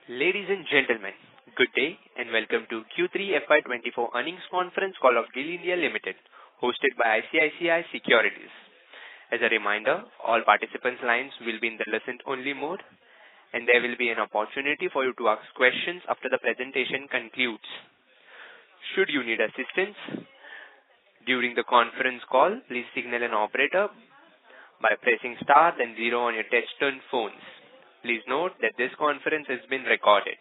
Ladies and gentlemen, good day and welcome to Q3 FY24 earnings conference call of Gail India Limited, hosted by ICICI Securities. As a reminder, all participants' lines will be in the listen-only mode, and there will be an opportunity for you to ask questions after the presentation concludes. Should you need assistance during the conference call, please signal an operator by pressing star then 0 on your touch-tone phones. Please note that this conference has been recorded.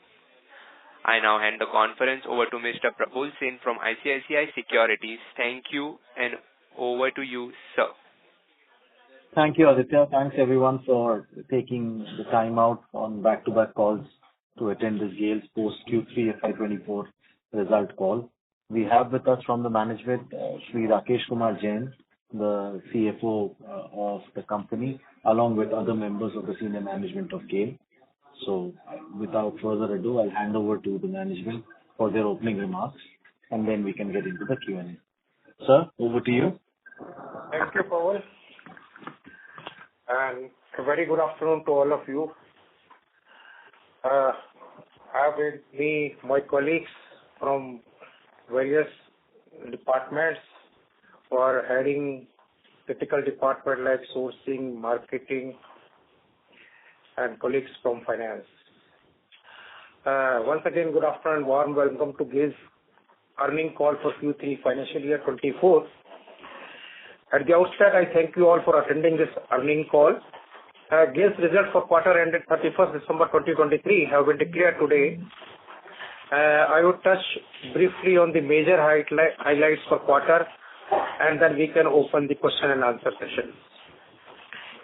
I now hand the conference over to Mr. Prabhul Sen from ICICI Securities. Thank you, and over to you, sir. Thank you, Aditya. Thanks, everyone, for taking the time out on back-to-back calls to attend this Gail's post-Q3 FY24 result call. We have with us from the management, Shri Rakesh Kumar Jain, the CFO of the company, along with other members of the senior management of Gail. So, without further ado, I'll hand over to the management for their opening remarks, and then we can get into the Q&A. Sir, over to you. Thank you, Paul. And a very good afternoon to all of you. I have with me my colleagues from various departments who are heading critical department like sourcing, marketing, and colleagues from finance. Once again, good afternoon, warm welcome to Gail's earning call for Q3 financial year 24. At the outset, I thank you all for attending this earning call. Gail's results for quarter ended 31st December 2023 have been declared today. I would touch briefly on the major highlights for quarter, and then we can open the question and answer session.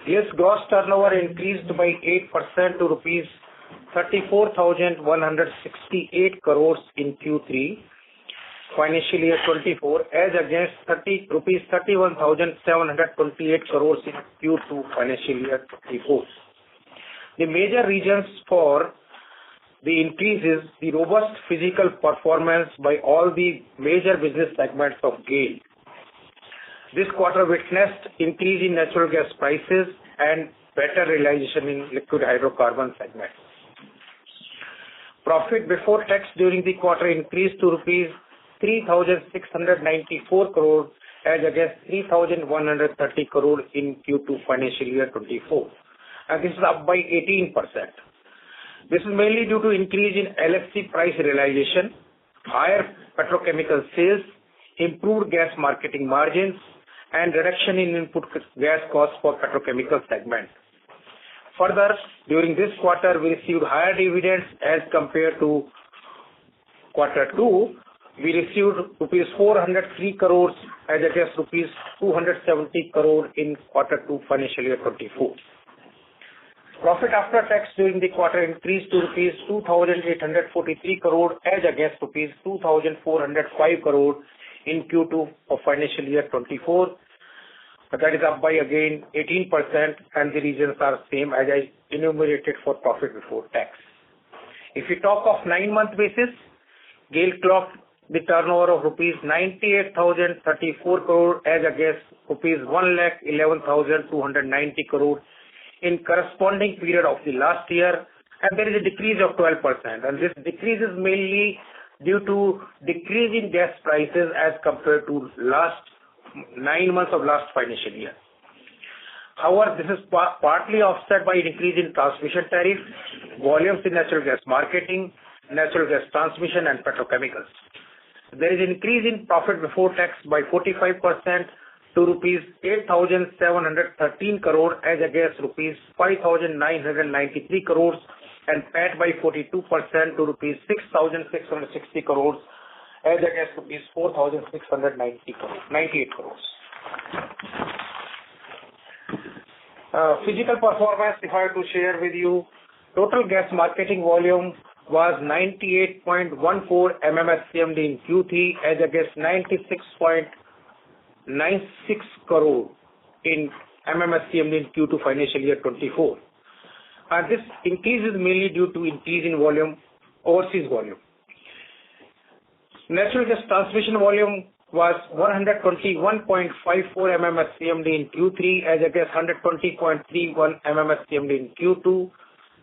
Gail's gross turnover increased by 8% to rupees 34,168 crores in Q3 financial year 24, as against rupees 31,728 crores in Q2 financial year 24. The major reasons for the increase is the robust physical performance by all the major business segments of Gail. This quarter witnessed increase in natural gas prices and better realization in liquid hydrocarbon segment. Profit before tax during the quarter increased to rupees 3,694 crore as against 3,130 crore in Q2 financial year 24. And this is up by 18%. This is mainly due to increase in LFC price realization, higher petrochemical sales, improved gas marketing margins, and reduction in input gas costs for petrochemical segment. Further, during this quarter, we received higher dividends as compared to quarter 2. We received rupees 403 crores as against rupees 270 crore in quarter 2 financial year 24. Profit after tax during the quarter increased to rupees 2,843 crore as against rupees 2,405 crore in Q2 of financial year 24. That is up by again 18%, and the reasons are same as I enumerated for profit before tax. If we talk of 9-month basis, Gail clocked the turnover of rupees 98,034 crore as against rupees 1,11,290 crore in corresponding period of the last year, and there is a decrease of 12%. And this decrease is mainly due to decrease in gas prices as compared to last 9 months of last financial year. However, this is partly offset by an increase in transmission tariff, volumes in natural gas marketing, natural gas transmission, and petrochemicals. There is an increase in profit before tax by 45% to rupees 8,713 crore as against rupees 5,993 crores, and PAT by 42% to rupees 6,660 crores as against rupees 4,698 crores. Physical performance, if I have to share with you, total gas marketing volume was 98.14 MMSCMD in Q3 as against 96.96 crore in MMSCMD in Q2 financial year 24. And this increase is mainly due to increase in volume, overseas volume. Natural gas transmission volume was 121.54 MMSCMD in Q3 as against 120.31 MMSCMD in Q2.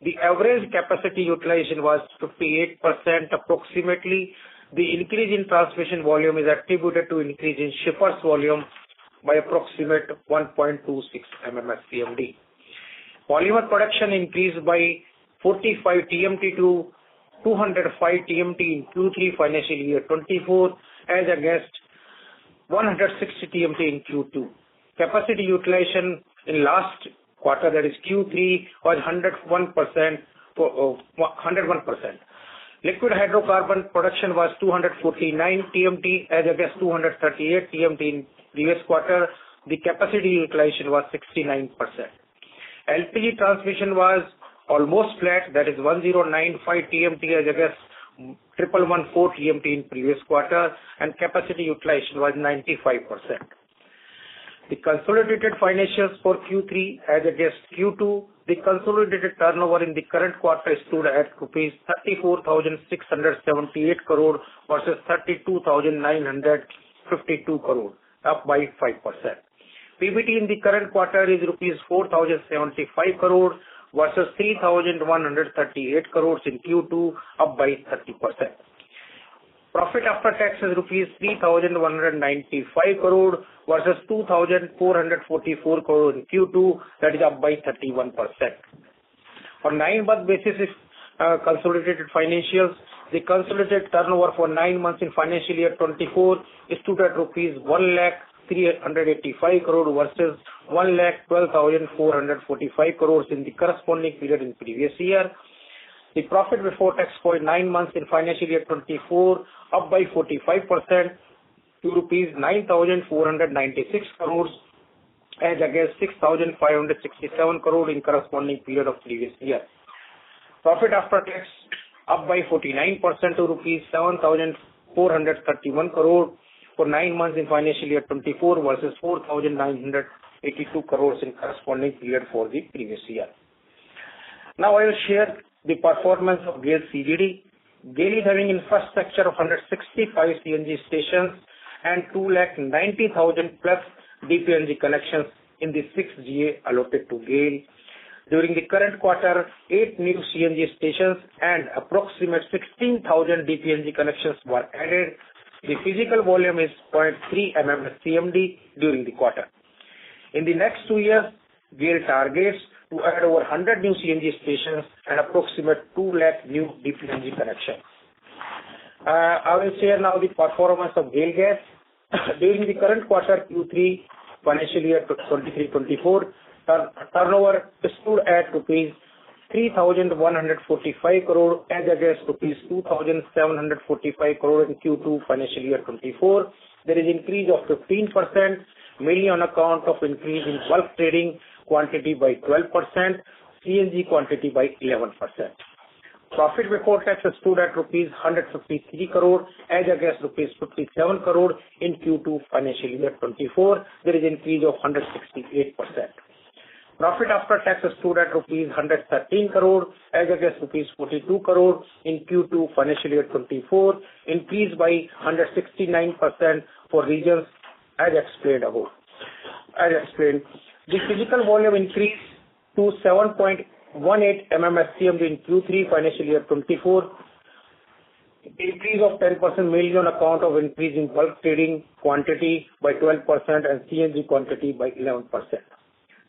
The average capacity utilization was 58% approximately. The increase in transmission volume is attributed to increase in shippers volume by approximate 1.26 MMSCMD. Polymer production increased by 45 TMT to 205 TMT in Q3 financial year 24 as against 160 TMT in Q2. Capacity utilization in last quarter, that is Q3, was 101%. Liquid hydrocarbon production was 249 TMT as against 238 TMT in previous quarter. The capacity utilization was 69%. LPG transmission was almost flat, that is 1095 TMT as against 1114 TMT in previous quarter, and capacity utilization was 95%. The consolidated financials for Q3 as against Q2, the consolidated turnover in the current quarter stood at rupees 34,678 crore versus 32,952 crore, up by 5%. PBT in the current quarter is rupees 4,075 crore versus 3,138 crores in Q2, up by 30%. Profit after tax is rupees 3,195 crore versus 2,444 crore in Q2, that is up by 31%. On 9-month basis, consolidated financials, the consolidated turnover for 9 months in financial year 24 stood at rupees 1,385 crore versus 1,12,445 crores in the corresponding period in previous year. The profit before tax for 9 months in financial year 24 up by 45% to rupees 9,496 crores as against 6,567 crore in corresponding period of previous year. Profit after tax up by 49% to rupees 7,431 crore for 9 months in financial year 24 versus 4,982 crores in corresponding period for the previous year. Now I will share the performance of Gail CGD. Gail is having infrastructure of 165 CNG stations and 290,000 plus DPNG connections in the 6 GA allotted to Gail. During the current quarter, 8 new CNG stations and approximate 16,000 DPNG connections were added. The physical volume is 0.3 MMSCMD during the quarter. In the next 2 years, Gail targets to add over 100 new CNG stations and approximate 2 lakh new DPNG connections. I will share now the performance of Gail Gas. During the current quarter Q3 financial year 23-24, turnover stood at rupees 3,145 crore as against rupees 2,745 crore in Q2 financial year 24. There is increase of 15%, mainly on account of increase in bulk trading quantity by 12%, CNG quantity by 11%. Profit before tax stood at rupees 153 crore as against rupees 57 crore in Q2 financial year 24. There is increase of 168%. Profit after tax stood at rupees 113 crore as against rupees 42 crore in Q2 financial year 24, increased by 169% for regions as explained above. The physical volume increased to 7.18 MMSCMD in Q3 financial year 24, increase of 10% mainly on account of increase in bulk trading quantity by 12% and CNG quantity by 11%.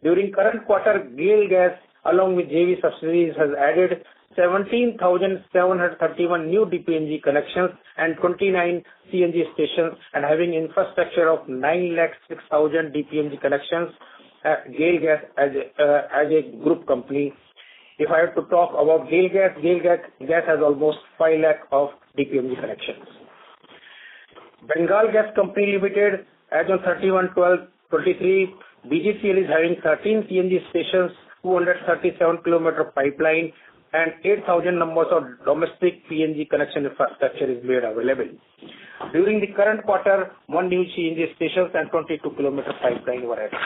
During current quarter, Gail Gas along with JV subsidiaries has added 17,731 new DPNG connections and 29 CNG stations and having infrastructure of 906,000 DPNG connections. Gail Gas as a group company. If I have to talk about Gail Gas has almost 5 lakh of DPNG connections. Bengal Gas Company Limited, as on 31/12/23, BGCL is having 13 CNG stations, 237 kilometer pipeline, and 8,000 numbers of domestic PNG connection infrastructure is made available. During the current quarter, 1 new CNG stations and 22 kilometer pipeline were added.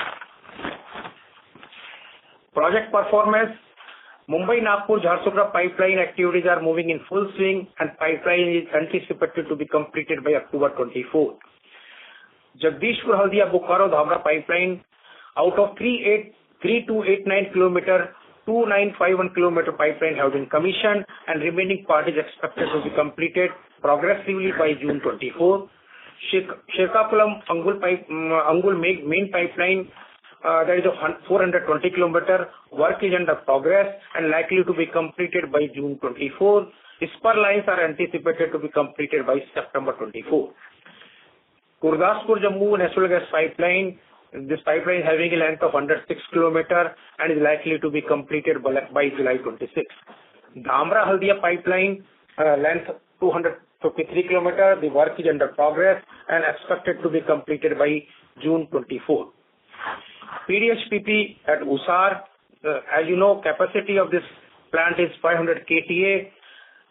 Project performance. Mumbai-Nagpur-Jharsuguda pipeline activities are moving in full swing and pipeline is anticipated to be completed by October 24. Jagdishpur-Haldia-Bokaro-Dhamra pipeline, out of 3289 kilometer, 2951 kilometer pipeline have been commissioned and remaining part is expected to be completed progressively by June 24. Srikakulam Angul main pipeline, that is a 420 kilometer, work is under progress and likely to be completed by June 24. Spur lines are anticipated to be completed by September 24. Gurdaspur Jammu natural gas pipeline, this pipeline is having a length of under 6 kilometer and is likely to be completed by July 26. Dhamra Haldia pipeline, length 253 kilometer, the work is under progress and expected to be completed by June 24. PDHPP at Usar, as you know, capacity of this plant is 500 KTA,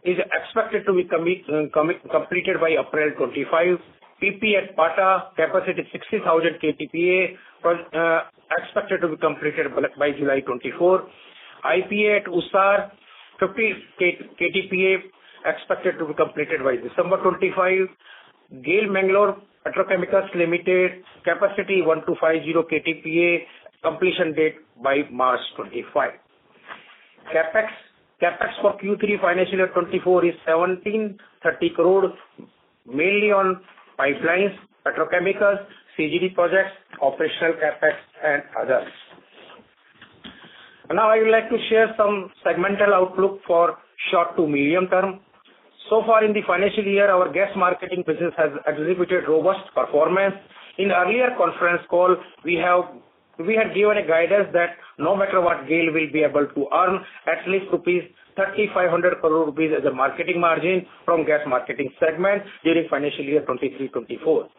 is expected to be completed by April 25. PP at Pata, capacity 60,000 KTPA, expected to be completed by July 24. IPA at Usar, 50 KTPA, expected to be completed by December 25. Gail Mangalore Petrochemicals Limited, capacity 1250 KTPA, completion date by March 25. Capex for Q3 financial year 24 is 1730 crore, mainly on pipelines, petrochemicals, CGD projects, operational capex and others. Now I would like to share some segmental outlook for short to medium term. So far in the financial year, our gas marketing business has exhibited robust performance. In earlier conference call, we had given a guidance that no matter what, GAIL will be able to earn at least rupees 3,500 crore rupees as a marketing margin from gas marketing segment during financial year 23-24.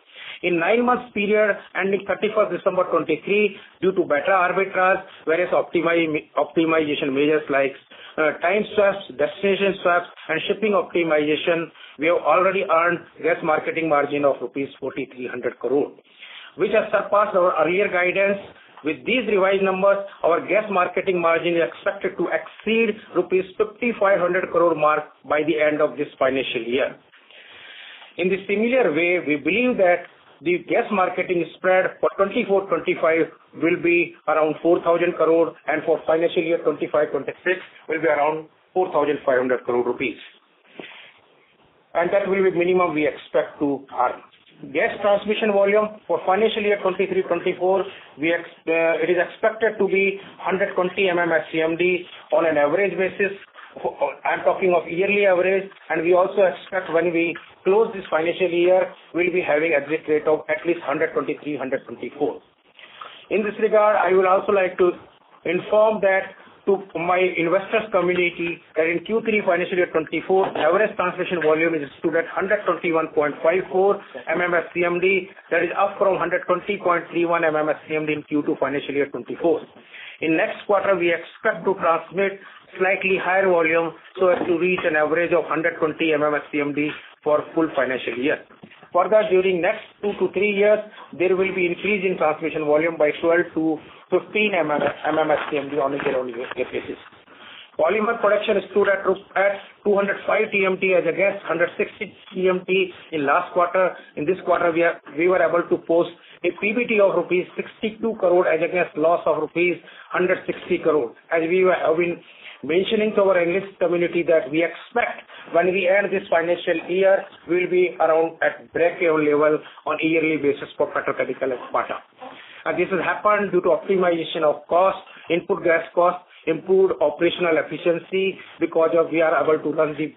In 9 months period ending 31st December 23, due to better arbitrage, various optimization measures like time swaps, destination swaps and shipping optimization, we have already earned gas marketing margin of rupees 4,300 crore, which has surpassed our earlier guidance. With these revised numbers, our gas marketing margin is expected to exceed rupees 5,500 crore mark by the end of this financial year. In the similar way, we believe that the gas marketing spread for 24-25 will be around 4,000 crore and for financial year 25-26 will be around 4,500 crore rupees. And that will be minimum we expect to earn. Gas transmission volume for financial year 23-24, it is expected to be 120 MMSCMD on an average basis. I'm talking of yearly average, and we also expect when we close this financial year, we'll be having exit rate of at least 123-124. In this regard, I would also like to inform that to my investors community that in Q3 financial year 24, average transmission volume is stood at 121.54 MMSCMD, that is up from 120.31 MMSCMD in Q2 financial year 24. In next quarter, we expect to transmit slightly higher volume so as to reach an average of 120 MMSCMD for full financial year. Further, during next 2 to 3 years, there will be increase in transmission volume by 12 to 15 MMSCMD on a year-on-year basis. Polymer production stood at 205 TMT as against 160 TMT in last quarter. In this quarter, we were able to post a PBT of rupees 62 crore as against loss of rupees 160 crore. As we have been mentioning to our analyst community that we expect when we end this financial year, we will be around at break-even level on a yearly basis for petrochemical and Pata. This has happened due to optimization of cost, input gas cost, improved operational efficiency because we are able to run the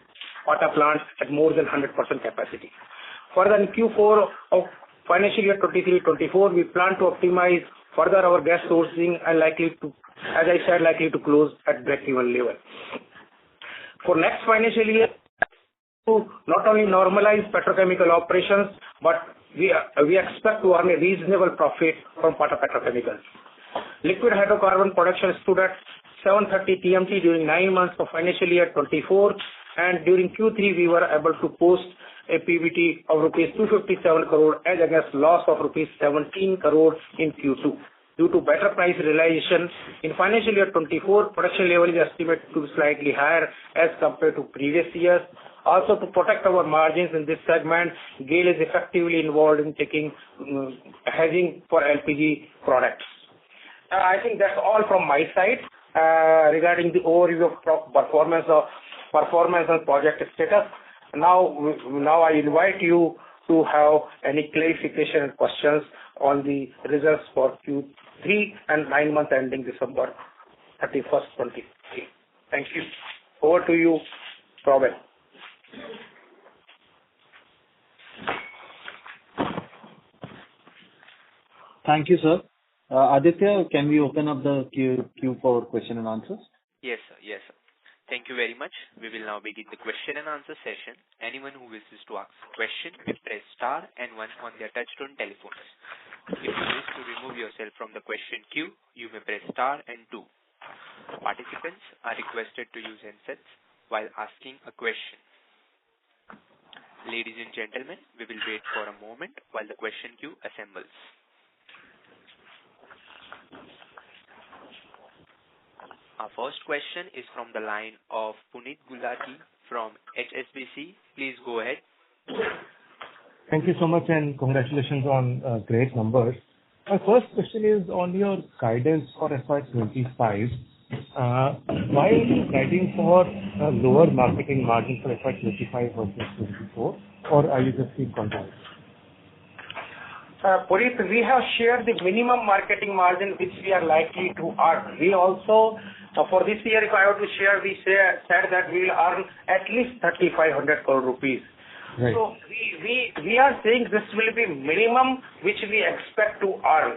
Pata plant at more than 100% capacity. Further, in Q4 of financial year 23-24, we plan to optimize further our gas sourcing and likely to close at break-even level. For next financial year, to not only normalize petrochemical operations, but we expect to earn a reasonable profit from Pata Petrochemicals. Liquid hydrocarbon production stood at 730 TMT during 9 months of financial year 24, and during Q3 we were able to post a PBT of rupees 257 crore as against loss of rupees 17 crore in Q2. Due to better price realization, in financial year 24, production level is estimated to be slightly higher as compared to previous years. Also, to protect our margins in this segment, GAIL is effectively involved in taking hedging for LPG products. I think that's all from my side. regarding the overview of performance and project status. Now I invite you to have any clarification and questions on the results for Q3 and 9 months ending December 31st, 23. Thank you. Over to you, Robin. Thank you, sir. Aditya, can we open up the queue for question and answers? Yes, sir. Yes, sir. Thank you very much. We will now begin the question and answer session. Anyone who wishes to ask a question will press star and one on their touchtone telephones. If you wish to remove yourself from the question queue, you may press star and two. Participants are requested to use handsets while asking a question. Ladies and gentlemen, we will wait for a moment while the question queue assembles. Our first question is from the line of Puneet Gulati from HSBC. Please go ahead. Thank you so much and congratulations on great numbers. My first question is on your guidance for FY25. Why are you guiding for a lower marketing margin for FY25 versus 24, or are you just being conservative? Puneet, we have shared the minimum marketing margin which we are likely to earn. We also, for this year, if I were to share, said that we will earn at least 3,500 crore rupees. Right. So we are saying this will be minimum which we expect to earn.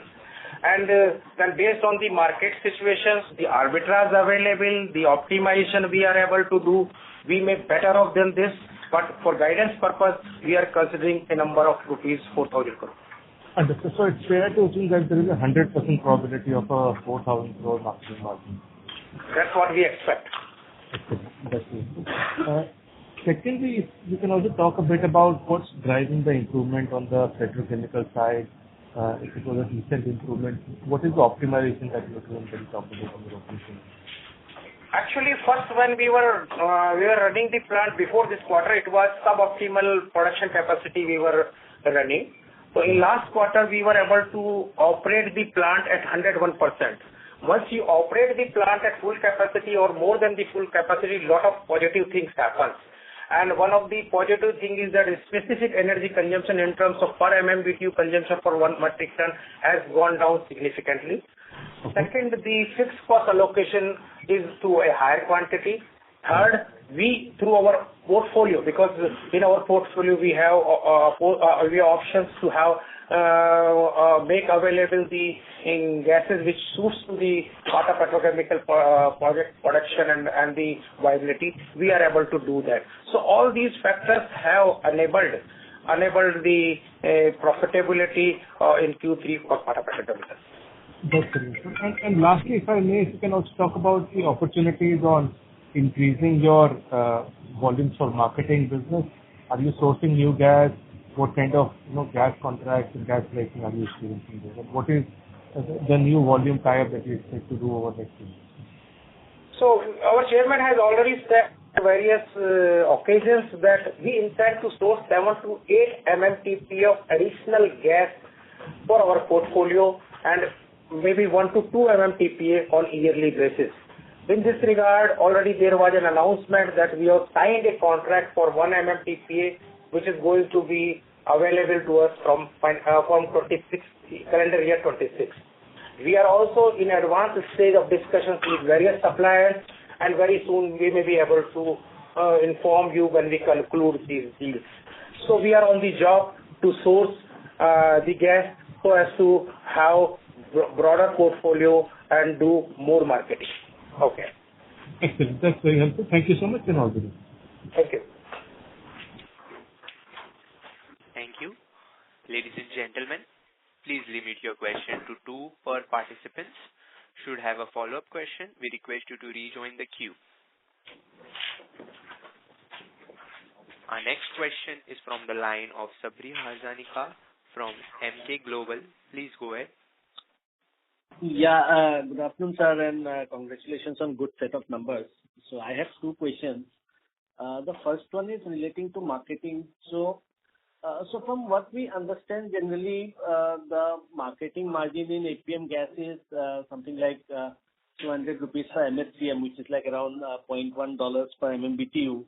And then based on the market situations, the arbitrage available, the optimization we are able to do, we may better off than this. But for guidance purpose, we are considering a number of rupees 4,000 crore. Understood. So it's fair to assume that there is a 100% probability of a 4,000 crore marketing margin. That's what we expect. That's it. Secondly, if you can also talk a bit about what's driving the improvement on the petrochemical side. If it was a recent improvement, what is the optimization that you're doing when you talk about on the operation? Actually, first when we were running the plant before this quarter, it was suboptimal production capacity we were running. So in last quarter, we were able to operate the plant at 101%. Once you operate the plant at full capacity or more than the full capacity, lot of positive things happen. And one of the positive thing is that specific energy consumption in terms of per MMBTU consumption for 1 metric ton has gone down significantly. Okay. Second, the fixed cost allocation is to a higher quantity. Third, we through our portfolio, because in our portfolio we have options to have make available the gases which suits to the Tata petrochemical project production and the viability. We are able to do that. So all these factors have enabled the profitability in Q3 for Tata petrochemical. That's it. And lastly, if I may, if you can also talk about the opportunities on increasing your volumes for marketing business. Are you sourcing new gas? What kind of gas contracts and gas pricing are you experiencing there? And what is the new volume tie-up that you expect to do over next year? So our chairman has already said on various occasions that we intend to source 7 to 8 MMTPA of additional gas for our portfolio and maybe 1 to 2 MMTPA on yearly basis. In this regard, already there was an announcement that we have signed a contract for 1 MMTPA, which is going to be available to us from 26, calendar year 26. We are also in advanced stage of discussions with various suppliers, and very soon we may be able to inform you when we conclude these deals. So we are on the job to source the gas so as to have broader portfolio and do more marketing. Okay. Excellent. That's very helpful. Thank you so much and all the best. Thank you. Thank you. Ladies and gentlemen, please limit your question to 2 per participants. Should have a follow-up question, we request you to rejoin the queue. Our next question is from the line of Sabri Hazanika from MK Global. Please go ahead. Yeah, good afternoon, sir, and congratulations on good set of numbers. So I have 2 questions. The first one is relating to marketing. So from what we understand, generally, the marketing margin in APM gas is something like 200 rupees for MSCM, which is like around $0.1 per MMBTU.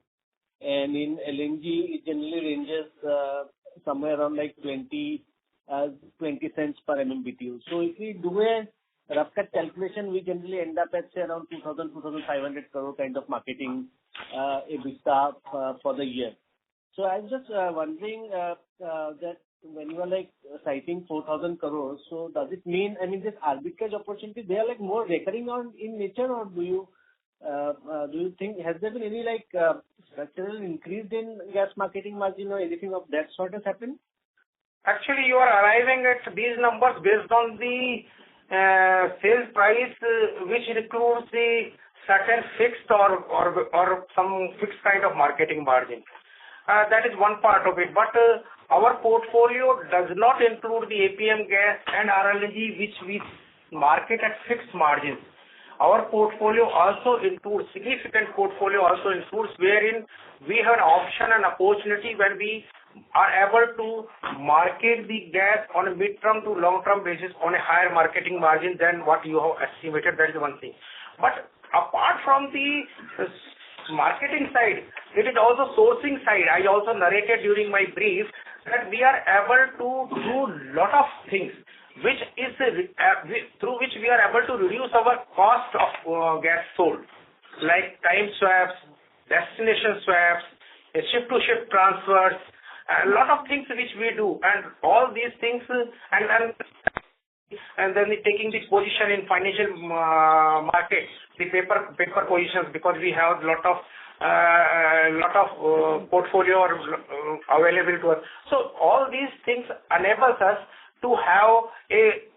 And in LNG, it generally ranges somewhere around like 20 cents per MMBTU. So if we do a rough cut calculation, we generally end up at say around 2,500 crore kind of marketing EBITDA for the year. So I was just wondering that when you are like citing 4,000 crores, so does it mean, I mean, this arbitrage opportunity, they are like more recurring in nature, or do you think, has there been any like structural increase in gas marketing margin or anything of that sort has happened? Actually, you are arriving at these numbers based on the sales price, which includes the certain fixed or some fixed kind of marketing margin. That is one part of it. But our portfolio does not include the APM gas and RLNG, which we market at fixed margins. Our portfolio also includes, significant portfolio also includes, wherein we have an option and opportunity when we are able to market the gas on a mid-term to long-term basis on a higher marketing margin than what you have estimated. That is one thing. But apart from the marketing side, it is also sourcing side. I also narrated during my brief that we are able to do lot of things, which is through which we are able to reduce our cost of gas sold, like time swaps, destination swaps, ship-to-ship transfers, a lot of things which we do, and all these things, and then taking this position in financial markets, the paper positions, because we have lot of portfolio available to us. So all these things enables us to have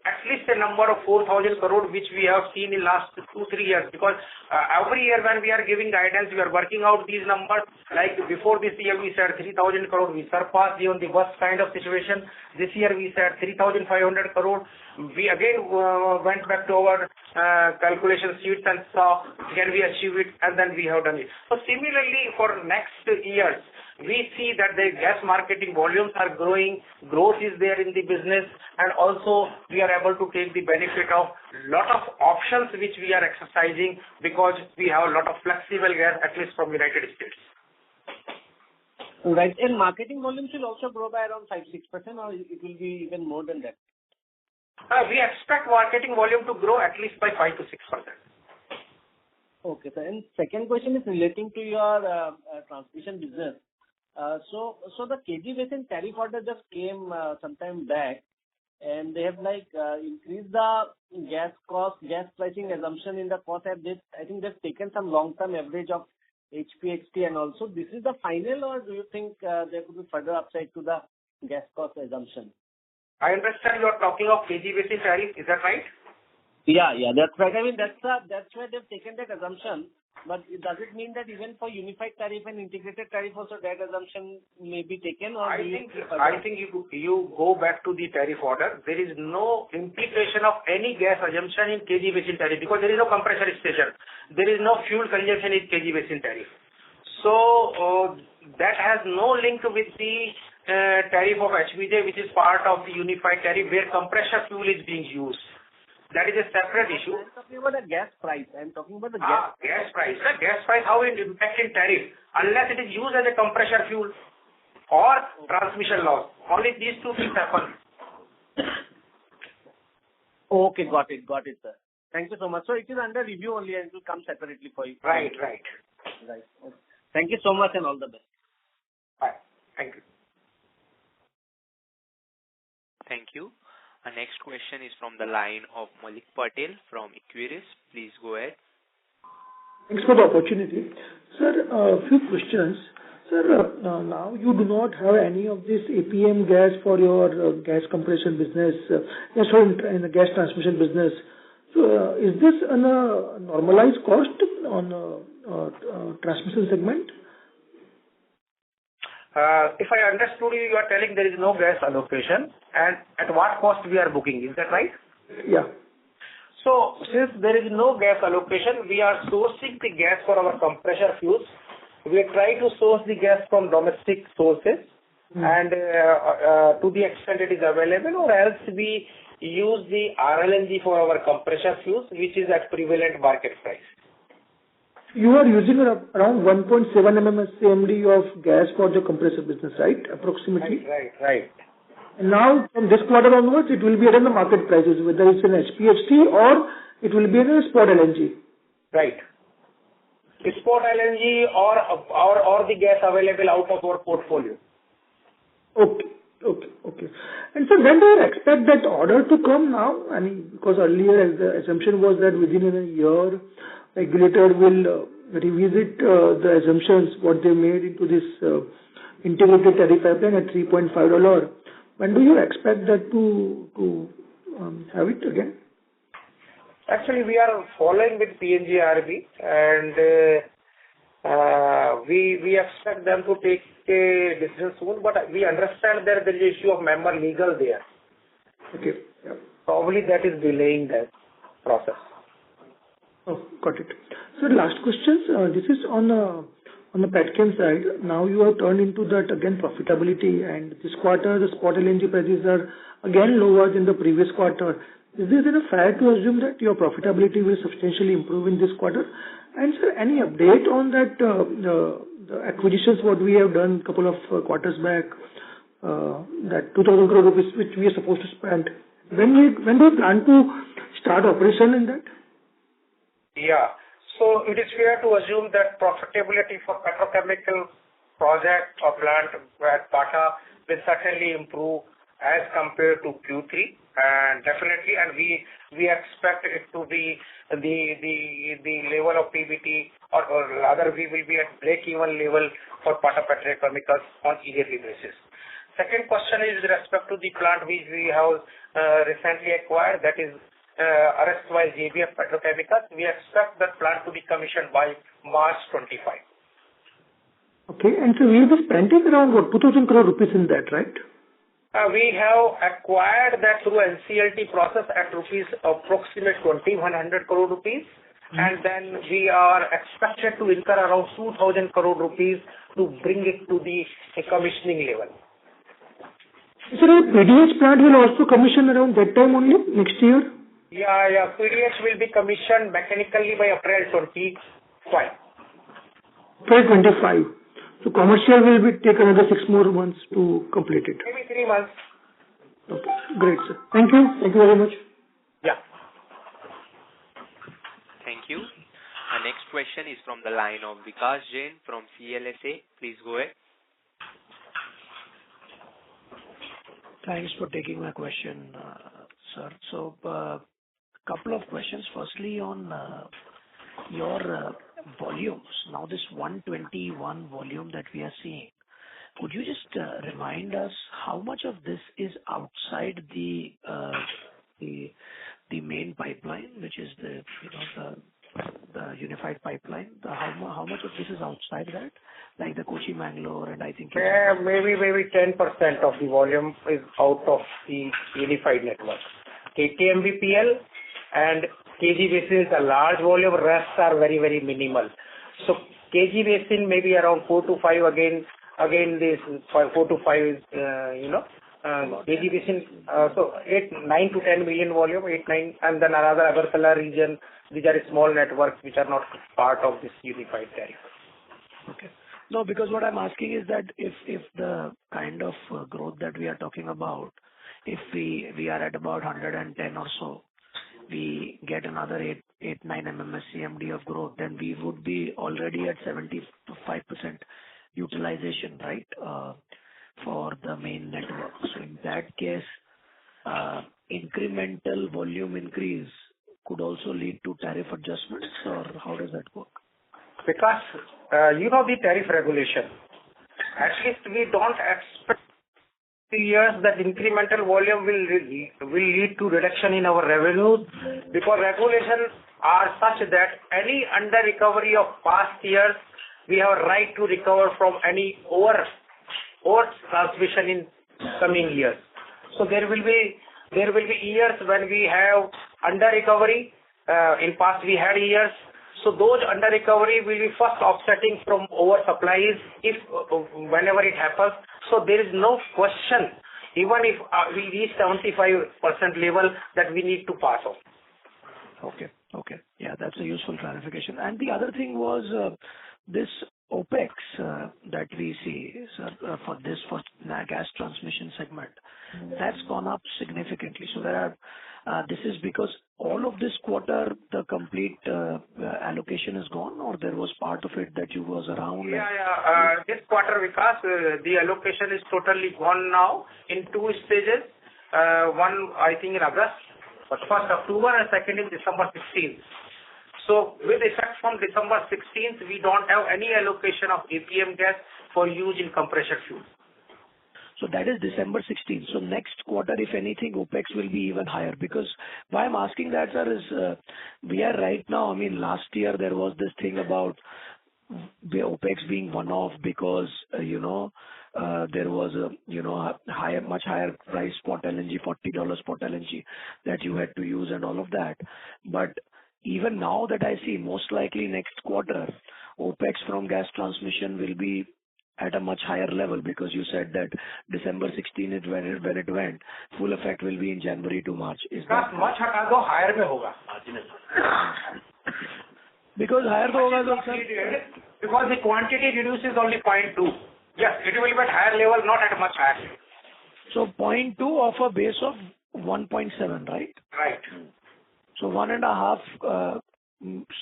at least a number of 4,000 crore, which we have seen in last 2-3 years. Because every year when we are giving guidance, we are working out these numbers. Like before this year, we said 3,000 crore. We surpassed even the worst kind of situation. This year we said 3,500 crore. We again went back to our calculation sheets and saw can we achieve it, and then we have done it. So similarly, for next years, we see that the gas marketing volumes are growing, growth is there in the business, and also we are able to take the benefit of lot of options which we are exercising, because we have a lot of flexible gas, at least from United States. Right. And marketing volumes will also grow by around 5-6%, or it will be even more than that? We expect marketing volume to grow at least by 5 to 6%. Okay, sir. And second question is relating to your transmission business. So the KG Basin tariff order just came sometime back, and they have like increased the gas pricing assumption in the cost. I think they've taken some long-term average of HPHT, and also this is the final, or do you think there could be further upside to the gas cost assumption? I understand you are talking of KG Basin tariff. Is that right? Yeah, that's right. I mean, that's where they've taken that assumption. But does it mean that even for unified tariff and integrated tariff also that assumption may be taken? Or I think you go back to the tariff order. There is no implication of any gas assumption in KG Basin tariff, because there is no compressor station. There is no fuel consumption in KG Basin tariff. So that has no link with the tariff of HBJ, which is part of the unified tariff where compressor fuel is being used. That is a separate issue. I'm talking about the gas price. Gas price. The gas price, how it impacts in tariff, unless it is used as a compressor fuel or transmission loss. Only these two things happen. Okay, got it, sir. Thank you so much. So it is under review only, and it will come separately for you. Right. Okay. Thank you so much, and all the best. Bye. Thank you. Thank you. Our next question is from the line of Malik Patel from Equirus. Please go ahead. Thanks for the opportunity. Sir, a few questions. Sir, now you do not have any of this APM gas for your gas compression business, in the gas transmission business. So, is this a normalized cost on transmission segment? If I understood you are telling there is no gas allocation, and at what cost we are booking, is that right? Yeah. So, since there is no gas allocation, we are sourcing the gas for our compressor fuels. We try to source the gas from domestic sources, and to the extent it is available, or else we use the RLNG for our compressor fuels, which is at prevalent market price. You are using around 1.7 MMSCMD of gas for the compressor business, right? Approximately. Right. And now from this quarter onwards, it will be at the market prices, whether it's an HPHT or it will be in a spot LNG. Right. Spot LNG or the gas available out of our portfolio. Okay. And so when do you expect that order to come now? I mean, because earlier the assumption was that within a year, regulator will revisit the assumptions what they made into this integrated tariff pipeline at $3.5. When do you expect that to have it again? Actually, we are following with PNGRB, and we expect them to take a decision soon, but we understand that there is an issue of member legal there. Okay. Yeah. Probably that is delaying that process. Oh, got it. So last question, this is on the petchem side. Now you have turned into that again profitability, and this quarter the spot LNG prices are again lower than the previous quarter. Is it fair to assume that your profitability will substantially improve in this quarter? And sir, any update on that the acquisitions what we have done a couple of quarters back, that 2,000 crore rupees which we are supposed to spend? When do you plan to start operation in that? Yeah. So it is fair to assume that profitability for petrochemical project or plant at Pata will certainly improve as compared to Q3, and definitely, and we expect it to be the level of PBT or rather we will be at break-even level for Pata Petrochemicals on yearly basis. Second question is with respect to the plant which we have recently acquired, that is erstwhile JBF Petrochemicals. We expect that plant to be commissioned by March 25. Okay, and so we will be spending around 2,000 crore rupees in that, right? We have acquired that through NCLT process at approximate 2,100 crore rupees, and then we are expected to incur around 2,000 crore rupees to bring it to the commissioning level. So the PDH plant will also commission around that time only, next year? Yeah. PDH will be commissioned mechanically by April 25. April 25. So commercial will take another 6 more months to complete it. Maybe 3 months. Okay, great, sir. Thank you. Thank you very much. Yeah. Thank you. Our next question is from the line of Vikas Jain from CLSA. Please go ahead. Thanks for taking my question, sir. So, couple of questions. Firstly, on your volumes. Now, this 121 volume that we are seeing, could you just remind us how much of this is outside the main pipeline, which is the unified pipeline? How much of this is outside that, like the Kochi, Mangalore, and I think maybe 10% of the volume is out of the unified network. KMBPL and KG Basin is a large volume. Rest are very, very minimal. So KG Basin maybe around 4 to 5 again this 4 to 5 is KG Basin. So 9 to 10 million volume, 8-9, and then another Agartala region. These are small networks which are not part of this unified tariff. Okay. No, because what I'm asking is that if the kind of growth that we are talking about, if we are at about 110 or so, we get another 8-9 MMSCMD of growth, then we would be already at 75% utilization, right, for the main network. So in that case, incremental volume increase could also lead to tariff adjustments, or how does that work? Because the tariff regulation, at least we don't expect years that incremental volume will lead to reduction in our revenues, because regulations are such that any under recovery of past years, we have a right to recover from any over transmission in coming years. So there will be years when we have under recovery. In past we had years. So those under recovery will be first offsetting from over supplies whenever it happens. So there is no question even if we reach 75% level, that we need to pass on. Okay. Yeah, that's a useful clarification. And the other thing was this OpEx that we see, sir, for gas transmission segment, that's gone up significantly. So this is because all of this quarter, the complete allocation is gone, or there was part of it that you was around? This quarter, Vikas, the allocation is totally gone now in two stages. One, I think, in August, but first October, and second is December 16th. So with effect from December 16th, we don't have any allocation of APM gas for use in compression fuel. So that is December 16th. So next quarter, if anything, OpEx will be even higher. Because why I'm asking that, sir, is we are right now, I mean, last year there was this thing about the OpEx being one-off because, there was a much higher price spot LNG, $40 spot LNG that you had to use and all of that. But even now that I see, most likely next quarter, OpEx from gas transmission will be at a much higher level, because you said that December 16 is when it went. Full effect will be in January to March. Is that much higher mein hoga? Because higher hoga, sir. Because the quantity reduces only 0.2. Yes, it will be at higher level, not at a much higher level. So 0.2 of a base of 1.7, right? Right. So 1.5,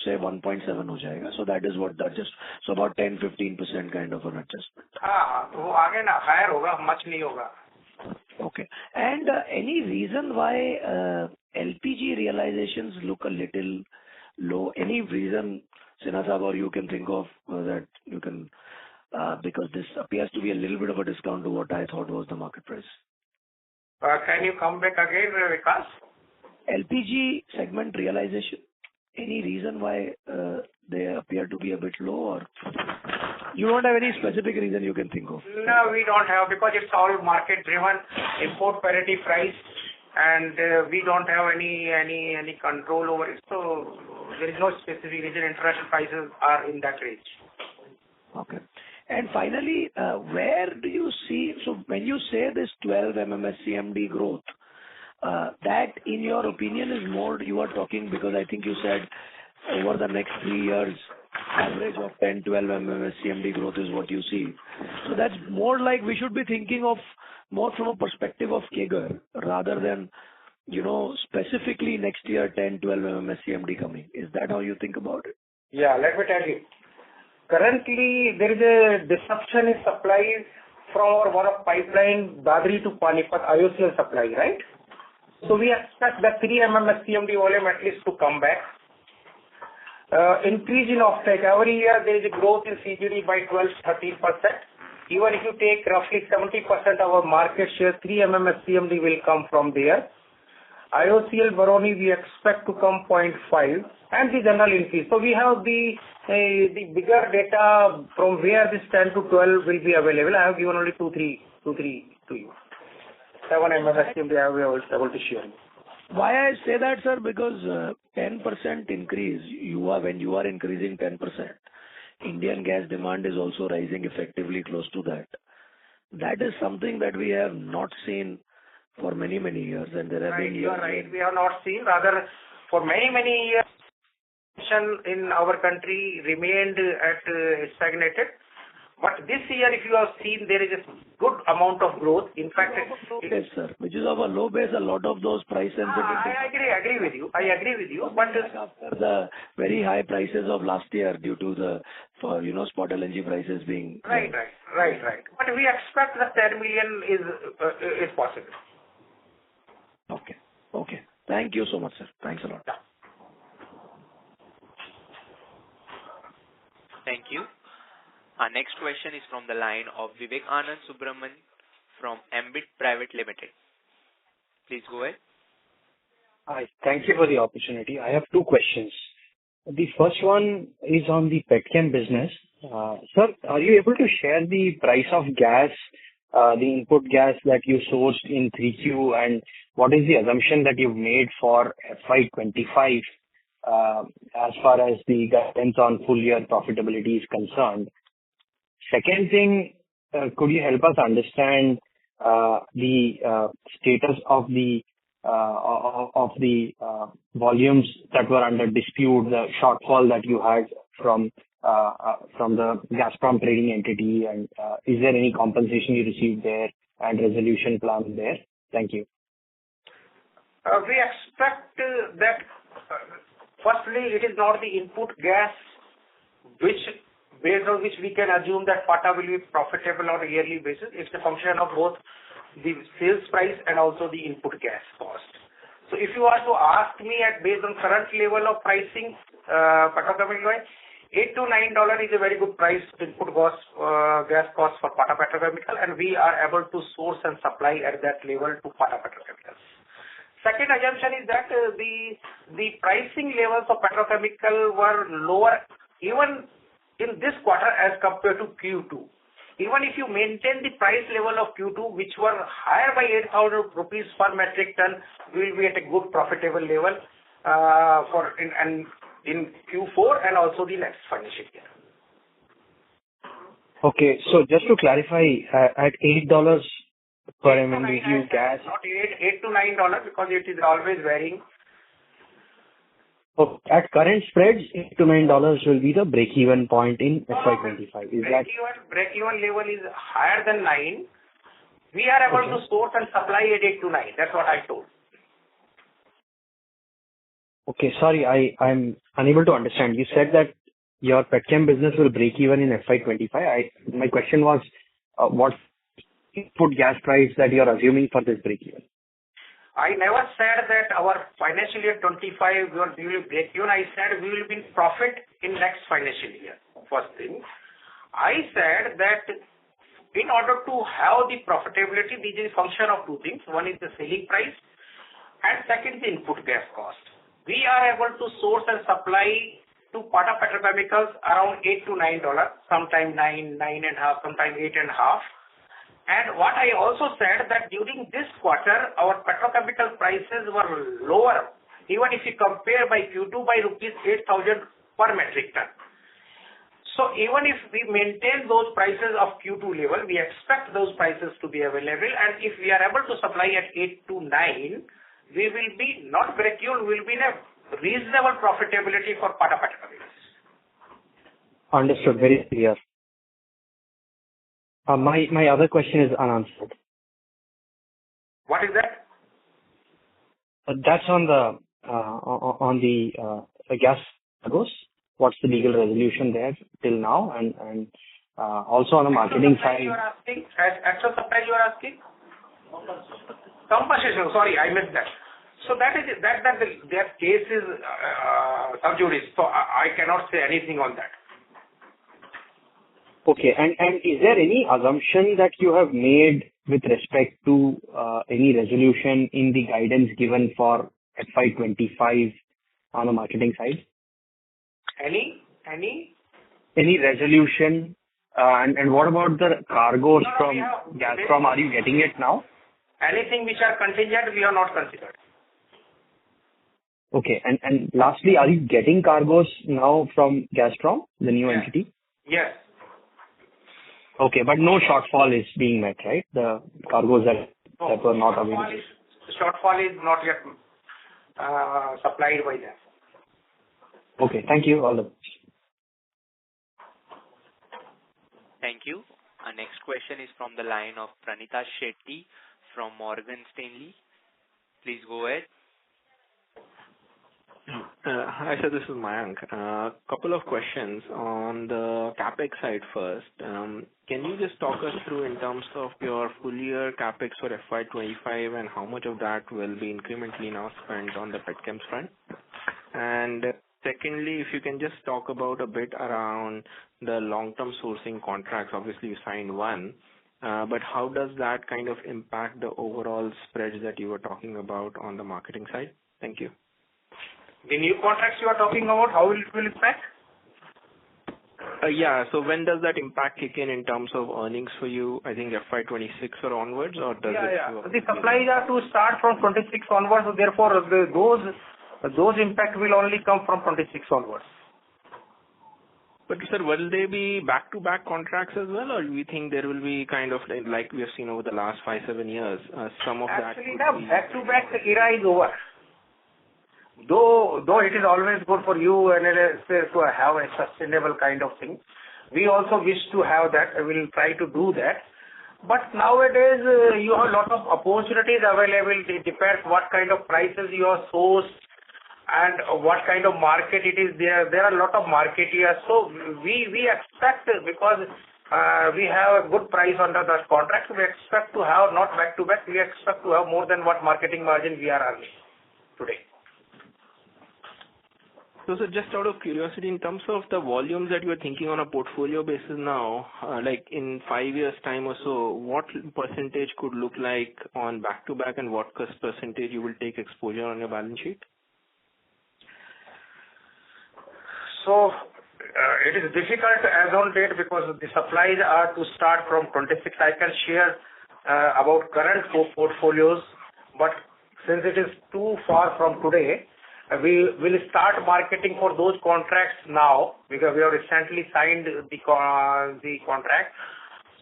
say 1.7 ho jayega. So that is what that just, so about 10-15% kind of an adjustment. वो आगे ना higher होगा, much नहीं होगा. Okay. And any reason why LPG realizations look a little low? Any reason, Sinha Sahab, or you can think of that you can, because this appears to be a little bit of a discount to what I thought was the market price. Can you come back again, Vikas? LPG segment realization. Any reason why they appear to be a bit low, or you don't have any specific reason you can think of? No, we don't have, because it's all market driven, import parity price, and we don't have any control over it. So there is no specific reason. International prices are in that range. Okay. And finally, where do you see, so when you say this 12 MMSCMD growth, that in your opinion is more you are talking, because I think you said over the next 3 years, average of 10-12 MMSCMD growth is what you see. So that's more like we should be thinking of more from a perspective of CAGR rather than, specifically next year 10-12 MMSCMD coming. Is that how you think about it? Yeah, let me tell you. Currently, there is a disruption in supplies from our one of pipeline Dadri to Panipat IOCL supply, right? So we expect the 3 MMSCMD volume at least to come back. Increase in offtake. Every year there is a growth in CGD by 12-13%. Even if you take roughly 70% of our market share, 3 MMSCMD will come from there. IOCL Baroni we expect to come 0.5 and the general increase. So we have the bigger data from where this 10 to 12 will be available. I have given only 2-3 to you. 7 MMSCMD I was able to share. Why I say that, sir, because 10% increase, when you are increasing 10%, Indian gas demand is also rising effectively close to that. That is something that we have not seen for many, many years. And there have been years. You are right. We have not seen. Rather, for many, many years, in our country remained at stagnated. But this year, if you have seen, there is a good amount of growth. In fact, yes, sir. Which is of a low base, a lot of those price sensitive. I agree with you. But after the very high prices of last year due to the spot LNG prices being right. But we expect the 10 million is possible. Okay. Thank you so much, sir. Thanks a lot. Yeah. Thank you. Our next question is from the line of Vivekanand Subramanian from Ambit Private Limited. Please go ahead. Hi. Thank you for the opportunity. I have two questions. The first one is on the petchem business. Sir, are you able to share the price of gas, the input gas that you sourced in 3Q, and what is the assumption that you've made for FY25 as far as the guidance on full year profitability is concerned? Second thing, could you help us understand the status of the volumes that were under dispute, the shortfall that you had from the Gazprom trading entity, and is there any compensation you received there and resolution plan there? Thank you. We expect that firstly, it is not the input gas based on which we can assume that Pata will be profitable on a yearly basis. It's a function of both the sales price and also the input gas cost. So if you are to ask me based on current level of pricing, petrochemical oil, $8 to $9 is a very good price input cost, gas cost for Pata Petrochemical, and we are able to source and supply at that level to Pata Petrochemicals. Second assumption is that the pricing levels of petrochemical were lower even in this quarter as compared to Q2. Even if you maintain the price level of Q2, which were higher by 8,000 rupees per metric ton, we will be at a good profitable level in Q4 and also the next financial year. Okay, so just to clarify, at $8 per MMBtu gas. Not $8 to $9 because it is always varying. Oh, at current spreads, $8 to $9 will be the break-even point in FY25. Is that break-even level is higher than 9. We are able to source and supply at 8 to 9. That's what I told. Okay, sorry, I'm unable to understand. You said that your petchem business will break even in FY25. My question was, what input gas price that you are assuming for this break even? I never said that our financial year 25 we will break even. I said we will be in profit in next financial year. First thing. I said that in order to have the profitability, this is a function of two things. One is the selling price and second is the input gas cost. We are able to source and supply to Pata Petrochemicals around $8 to $9, sometime 9, 9.5, sometime 8.5. And what I also said that during this quarter, our petrochemical prices were lower, even if you compare by Q2 by rupees 8,000 per metric ton. So even if we maintain those prices of Q2 level, we expect those prices to be available. And if we are able to supply at 8 to 9, we will be not break even, we will be in a reasonable profitability for Pata Petrochemicals. Understood. Very clear. My other question is unanswered. What is that? That's on the gas cargoes. What's the legal resolution there till now, and also on the marketing side? You are asking actual supply. You are asking compensation. Sorry, I missed that. So that case is sub judice. So I cannot say anything on that. Okay. And is there any assumption that you have made with respect to any resolution in the guidance given for FY25 on the marketing side? Any resolution? And what about the cargoes from Gazprom? Are you getting it now? Anything which are contingent, we are not considered. Okay. And lastly, are you getting cargoes now from Gazprom, the new entity? Yes. Okay, but no shortfall is being met, right? The cargoes that were not available. Shortfall is not yet supplied by them. Okay, thank you. All the best. Thank you. Our next question is from the line of Pranita Shetty from Morgan Stanley. Please go ahead. Hi, sir. This is Mayank. Couple of questions on the capex side first. Can you just talk us through in terms of your full year capex for FY25 and how much of that will be incrementally now spent on the petchems front? And secondly, if you can just talk about a bit around the long-term sourcing contracts. Obviously, you signed one, but how does that kind of impact the overall spreads that you were talking about on the marketing side? Thank you. The new contracts you are talking about, how will it impact? Yeah, so when does that impact kick in terms of earnings for you? I think FY26 or onwards, or does it? Yeah. The supplies are to start from 26 onwards, so therefore those impact will only come from 26 onwards. But sir, will they be back-to-back contracts as well, or do we think there will be kind of like we have seen over the last 5-7 years, some of that? Actually, the back-to-back era is over. Though it is always good for you analysts to have a sustainable kind of thing. We also wish to have that. We will try to do that. But nowadays, you have a lot of opportunities available. It depends what kind of prices you are sourced and what kind of market it is there. There are a lot of market here. So we expect, because we have a good price under the contract, we expect to have not back-to-back, we expect to have more than what marketing margin we are earning today. So, sir, just out of curiosity, in terms of the volumes that you are thinking on a portfolio basis now, like in 5 years' time or so, what percentage could look like on back-to-back, and what percentage you will take exposure on your balance sheet? So, it is difficult as on date because the supplies are to start from 26. I can share about current portfolios, but since it is too far from today, we will start marketing for those contracts now because we have recently signed the contract.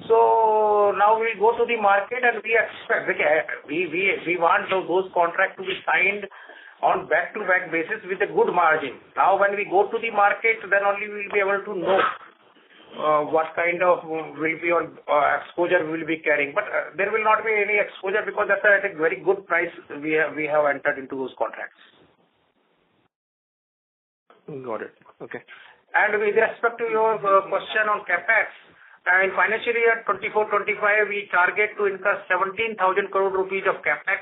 So now we go to the market and we expect we want those contracts to be signed on back-to-back basis with a good margin. Now when we go to the market, then only we will be able to know what kind of will be on exposure we will be carrying. But there will not be any exposure because that's at a very good price we have entered into those contracts. Got it. Okay. And with respect to your question on capex, in financial year 24-25, we target to incur 17,000 crore rupees of capex.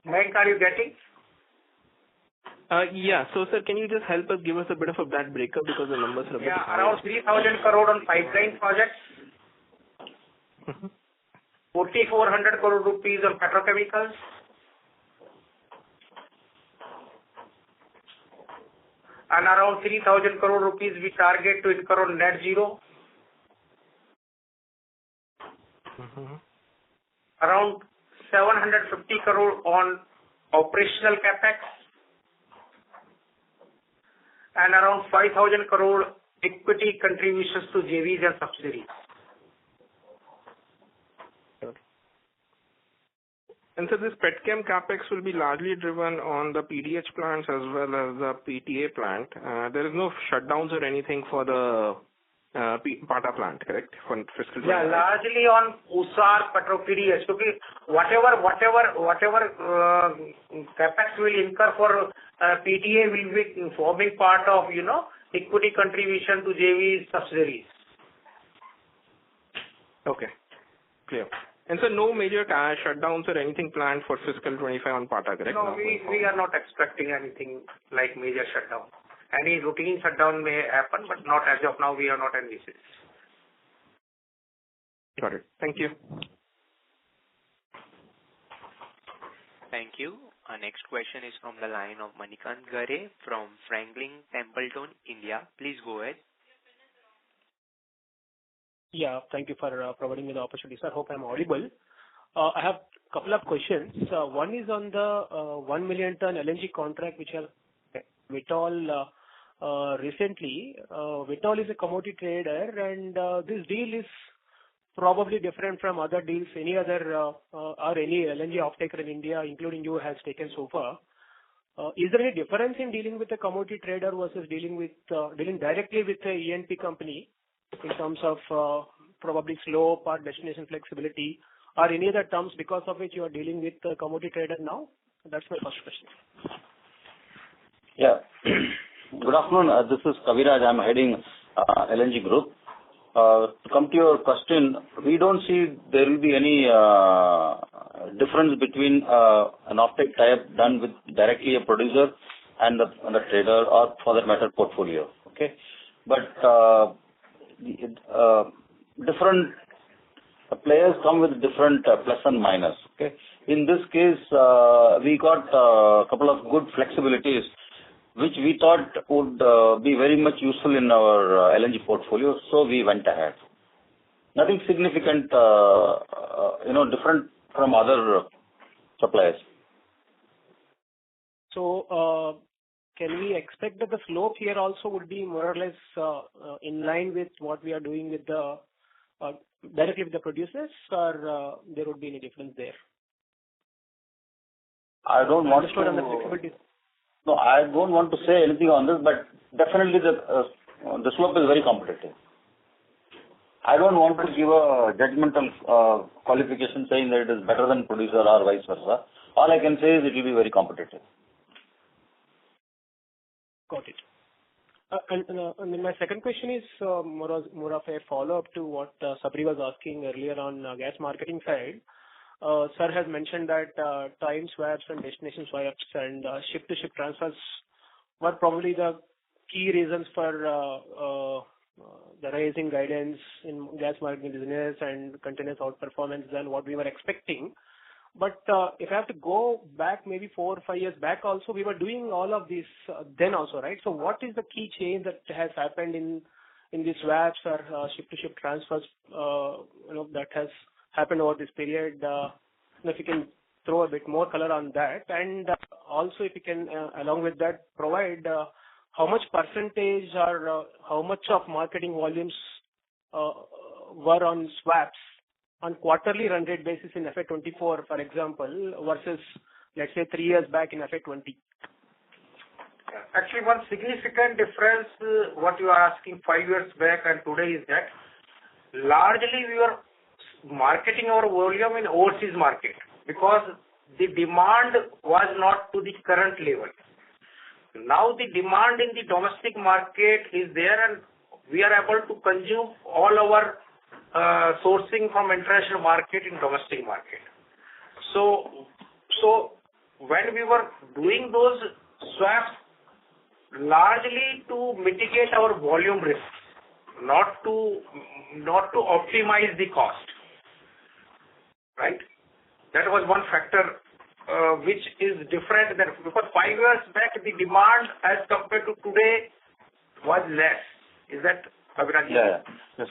Mayank, are you getting? Yeah. So, sir, can you just help us, give us a bit of that breakup because the numbers are a bit high. Around 3,000 crore on pipeline projects. 4,400 crore rupees on petrochemicals. And around 3,000 crore rupees we target to incur on net zero. Around 750 crore on operational capex. And around 5,000 crore equity contributions to JVs and subsidiaries. And so this petchem capex will be largely driven on the PDH plants as well as the PTA plant. There is no shutdowns or anything for the Pata plant, correct? For fiscal 25. Yeah, largely on USAR, Petro PDH. So whatever capex will incur for PTA will be forming part of, equity contribution to JVs subsidiaries. Okay, clear. And so no major shutdowns or anything planned for fiscal 25 on Pata, correct? No, we are not expecting anything like major shutdown. Any routine shutdown may happen, but not as of now. We are not envisaging. Got it. Thank you. Thank you. Our next question is from the line of Manikant Gare from Franklin Templeton, India. Please go ahead. Yeah, thank you for providing me the opportunity, sir. Hope I'm audible. I have a couple of questions. One is on the 1 million ton LNG contract which have Vitol recently. Vitol is a commodity trader, and this deal is probably different from other deals any other or any LNG offtaker in India, including you, has taken so far. Is there any difference in dealing with a commodity trader versus dealing directly with a E&P company in terms of probably slope or destination flexibility or any other terms because of which you are dealing with a commodity trader now? That's my first question. Yeah. Good afternoon. This is Kaviraj. I'm heading LNG Group. To come to your question, we don't see there will be any difference between an offtake type done with directly a producer and the trader, or for that matter portfolio. Okay, but different players come with different plus and minus. Okay, in this case, we got a couple of good flexibilities, which we thought would be very much useful in our LNG portfolio, so we went ahead. Nothing significant, different from other suppliers. So, can we expect that the slope here also would be more or less in line with what we are doing with the directly with the producers, or there would be any difference there? I don't want Understood on the flexibility. No, I don't want to say anything on this, but definitely the slope is very competitive. I don't want to give a judgmental qualification saying that it is better than producer or vice versa. All I can say is it will be very competitive. Got it. And then my second question is more of a follow-up to what Sabri was asking earlier on gas marketing side. Sir has mentioned that time swaps and destination swaps and ship-to-ship transfers were probably the key reasons for the rising guidance in gas marketing business and continuous outperformance than what we were expecting. But if I have to go back maybe 4 or 5 years back also, we were doing all of this then also, right? So what is the key change that has happened in these swaps or ship-to-ship transfers, that has happened over this period? If you can throw a bit more color on that. And also if you can, along with that, provide how much percentage or how much of marketing volumes were on swaps on quarterly run rate basis in FY24, for example, versus, let's say, 3 years back in FY20. Actually, one significant difference, what you are asking 5 years back and today is that largely we were marketing our volume in overseas market because the demand was not to the current level. Now the demand in the domestic market is there and we are able to consume all our sourcing from international market in domestic market. So when we were doing those swaps, largely to mitigate our volume risk, not to optimize the cost, right? That was one factor which is different than because 5 years back the demand as compared to today was less. Is that Abhiraj? Yeah. Yes.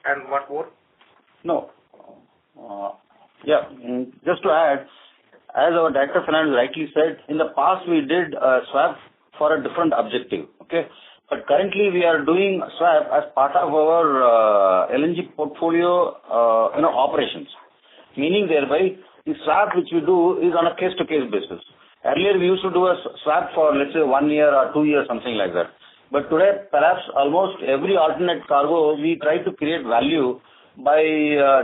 And what more? No. Just to add, as our Director of Finance rightly said, in the past we did swap for a different objective. Okay, but currently we are doing swap as part of our LNG portfolio, operations. Meaning thereby, the swap which we do is on a case-to-case basis. Earlier we used to do a swap for let's say 1 year or 2 years, something like that. But today, perhaps almost every alternate cargo we try to create value by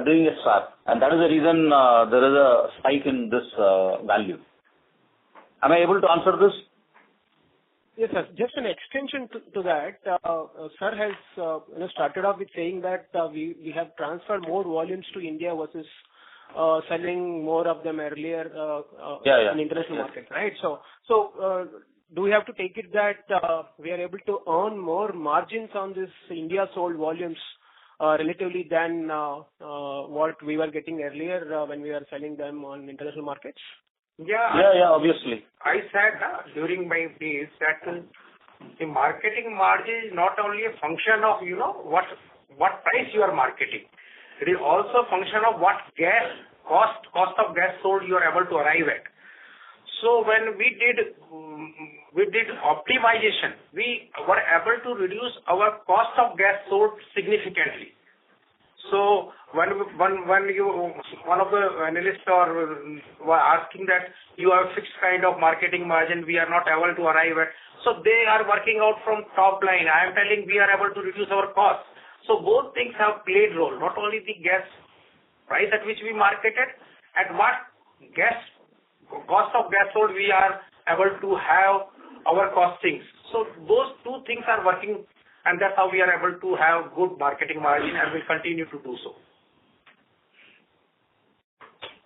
doing a swap, and that is the reason there is a spike in this value. Am I able to answer this? Yes, sir. Just an extension to that, sir has started off with saying that we have transferred more volumes to India versus selling more of them earlier in international market, right? So do we have to take it that we are able to earn more margins on this India sold volumes relatively than what we were getting earlier when we were selling them on international markets? Yeah, obviously. I said during my days that the marketing margin is not only a function of what price you are marketing. It is also a function of what cost of gas sold you are able to arrive at. So when we did optimization, we were able to reduce our cost of gas sold significantly. So when one of the analysts were asking that you have fixed kind of marketing margin, we are not able to arrive at. So they are working out from top line. I am telling we are able to reduce our costs. So both things have played role. Not only the gas price at which we marketed, at what cost of gas sold we are able to have our costings. So those two things are working, and that's how we are able to have good marketing margin, and will continue to do so.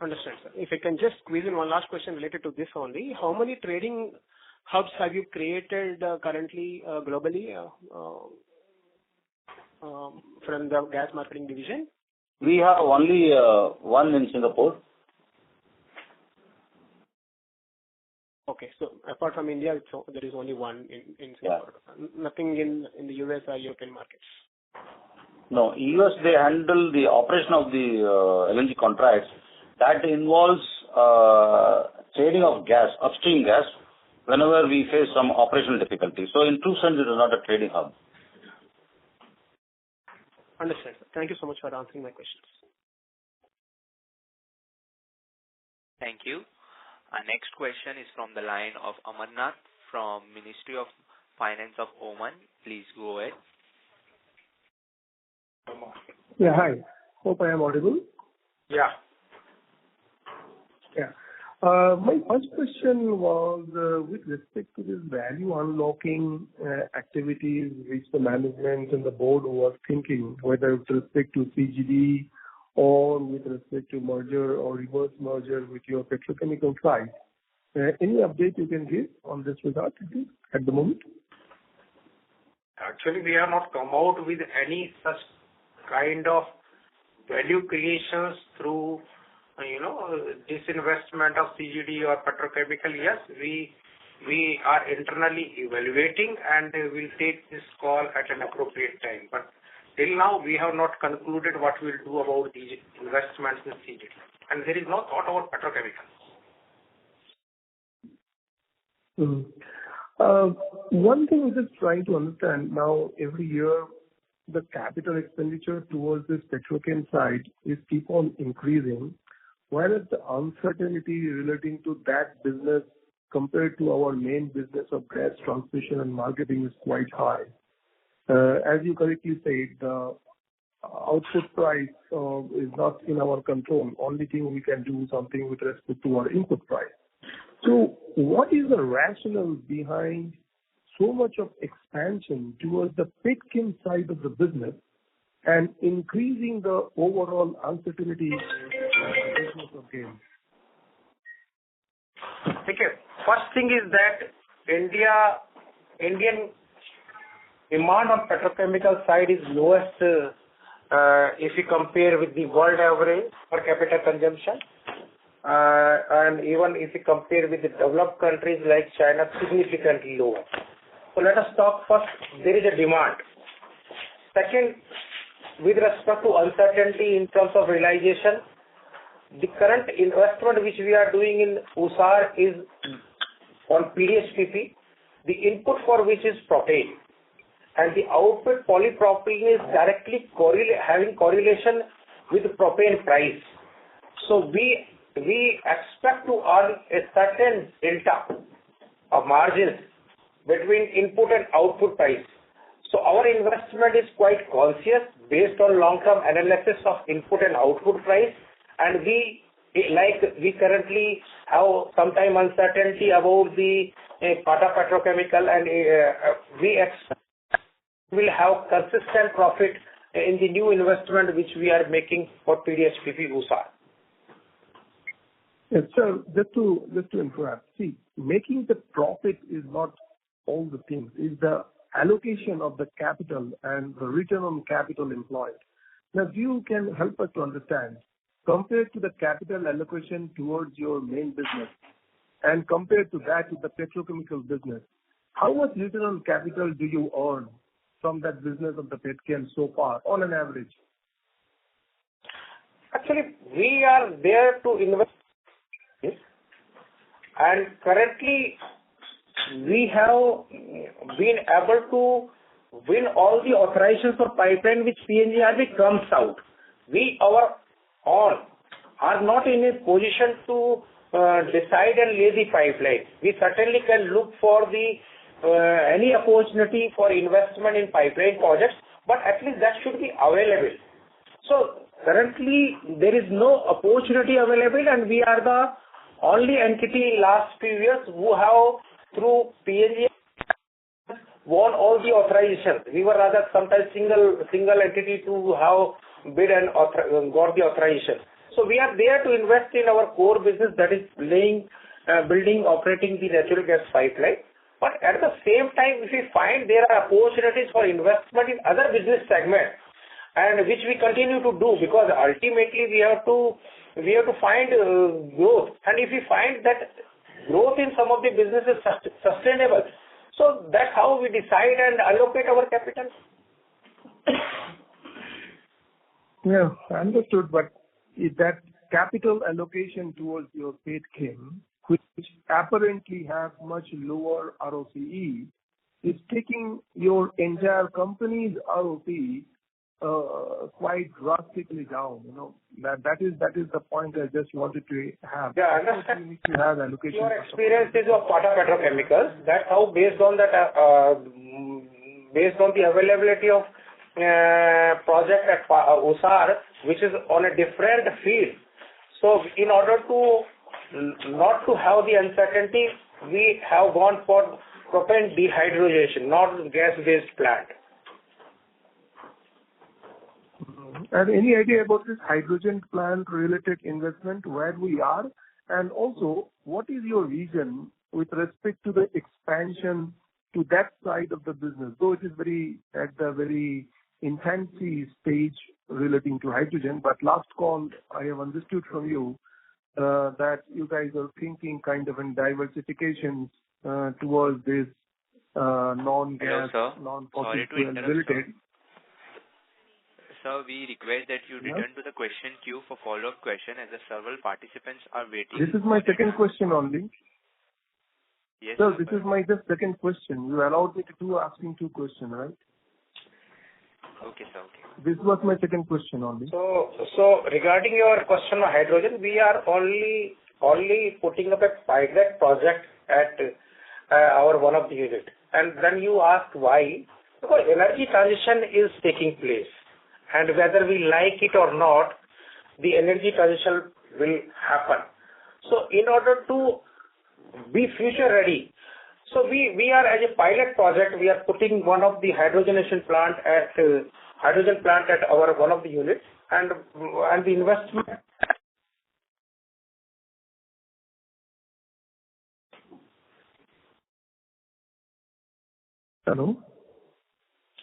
Understand, sir. If I can just squeeze in one last question related to this only. How many trading hubs have you created currently globally from the gas marketing division? We have only one in Singapore. Okay, so apart from India, there is only one in Singapore. Yeah. Nothing in the US or European markets. No, US they handle the operation of the LNG contracts. That involves trading of gas, upstream gas, whenever we face some operational difficulty. So in true sense, it is not a trading hub. Understand, sir. Thank you so much for answering my questions. Thank you. Our next question is from the line of Amarnath from Ministry of Finance of Oman. Please go ahead. Yeah, hi. Hope I am audible. Yeah. Yeah. My first question was with respect to this value unlocking activities which the management and the board was thinking, whether with respect to CGD or with respect to merger or reverse merger with your petrochemical side. Any update you can give on this regard at the moment? Actually, we have not come out with any such kind of value creations through, disinvestment of CGD or petrochemical. Yes, we are internally evaluating and will take this call at an appropriate time. But till now, we have not concluded what we'll do about these investments in CGD. And there is no thought about petrochemicals. One thing I'm just trying to understand now, every year the capital expenditure towards this petrochem side is keep on increasing, whereas the uncertainty relating to that business compared to our main business of gas transmission and marketing is quite high. As you correctly said, the output price is not in our control. Only thing we can do something with respect to our input price. So what is the rationale behind so much of expansion towards the petchem side of the business and increasing the overall uncertainty in the business of Gail? Okay. First thing is that Indian demand on petrochemical side is lowest if you compare with the world average per capita consumption. And even if you compare with the developed countries like China, significantly lower. So let us talk first, there is a demand. Second, with respect to uncertainty in terms of realization, the current investment which we are doing in USAR is on PDH-PP, the input for which is propane. And the output polypropylene is directly having correlation with the propane price. So we expect to earn a certain delta of margins between input and output price. So our investment is quite conscious based on long-term analysis of input and output price, and we currently have sometime uncertainty about the Tata Petrochemical, and we expect will have consistent profit in the new investment which we are making for PDH-PP USAR. Yes, sir, just to interrupt. See, making the profit is not all the things. It's the allocation of the capital and the return on capital employed. Now, if you can help us to understand, compared to the capital allocation towards your main business and compared to that with the petrochemical business, how much return on capital do you earn from that business of the petchem so far on an average? Actually, we are there to invest. And currently, we have been able to win all the authorizations for pipeline which PNGRB comes out. We are not in a position to decide and lay the pipeline. We certainly can look for any opportunity for investment in pipeline projects, but at least that should be available. So currently, there is no opportunity available, and we are the only entity in last few years who have, through PNG, won all the authorizations. We were rather sometimes single entity to have bid and got the authorization. So we are there to invest in our core business, that is building, operating the natural gas pipeline. But at the same time, if we find there are opportunities for investment in other business segments, and which we continue to do, because ultimately we have to find growth. And if we find that growth in some of the businesses sustainable, so that's how we decide and allocate our capital. Yeah, understood. But if that capital allocation towards your petchem, which apparently have much lower ROCE, is taking your entire company's ROCE quite drastically down. That is the point I just wanted to have. Yeah, I understand. You need to have allocation. Your experience is of Tata Petrochemicals. That's how, based on the availability of project at Usar, which is on a different field. So, in order to not to have the uncertainty, we have gone for propane dehydrogenation, not gas-based plant. And any idea about this hydrogen plant related investment, where we are? And also, what is your vision with respect to the expansion to that side of the business? Though it is at the very infancy stage relating to hydrogen, but last call I have understood from you that you guys are thinking kind of in diversification towards this non-gas, non-fossil fuel related. Sir, we request that you return to the question queue for follow-up question, as the several participants are waiting. This is my second question only. Yes, sir, this is my just second question. You allowed me to asking two questions, right? Okay, sir. Okay. This was my second question only. So regarding your question on hydrogen, we are only putting up a pilot project at our one of the unit. And then you asked why? Because energy transition is taking place. And whether we like it or not, the energy transition will happen. So in order to be future ready, so we are, as a pilot project, we are putting one of the hydrogen plant at our one of the units, and the investment. Hello?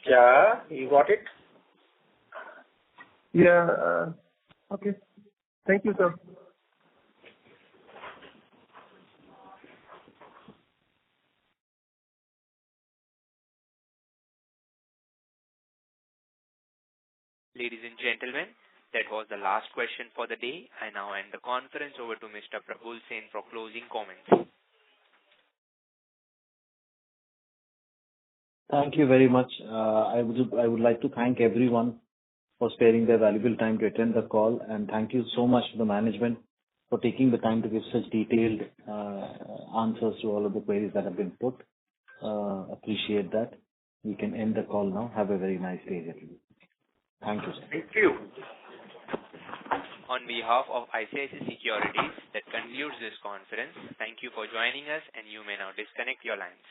Yeah, you got it? Yeah. Okay. Thank you, sir. Ladies and gentlemen, that was the last question for the day. I now end the conference over to Mr. Prabhul Sen for closing comments. Thank you very much. I would like to thank everyone for sparing their valuable time to attend the call, and thank you so much to the management for taking the time to give such detailed answers to all of the queries that have been put. Appreciate that. We can end the call now. Have a very nice day, everyone. Thank you, sir. Thank you. On behalf of ICICI Securities, that concludes this conference. Thank you for joining us, and you may now disconnect your lines.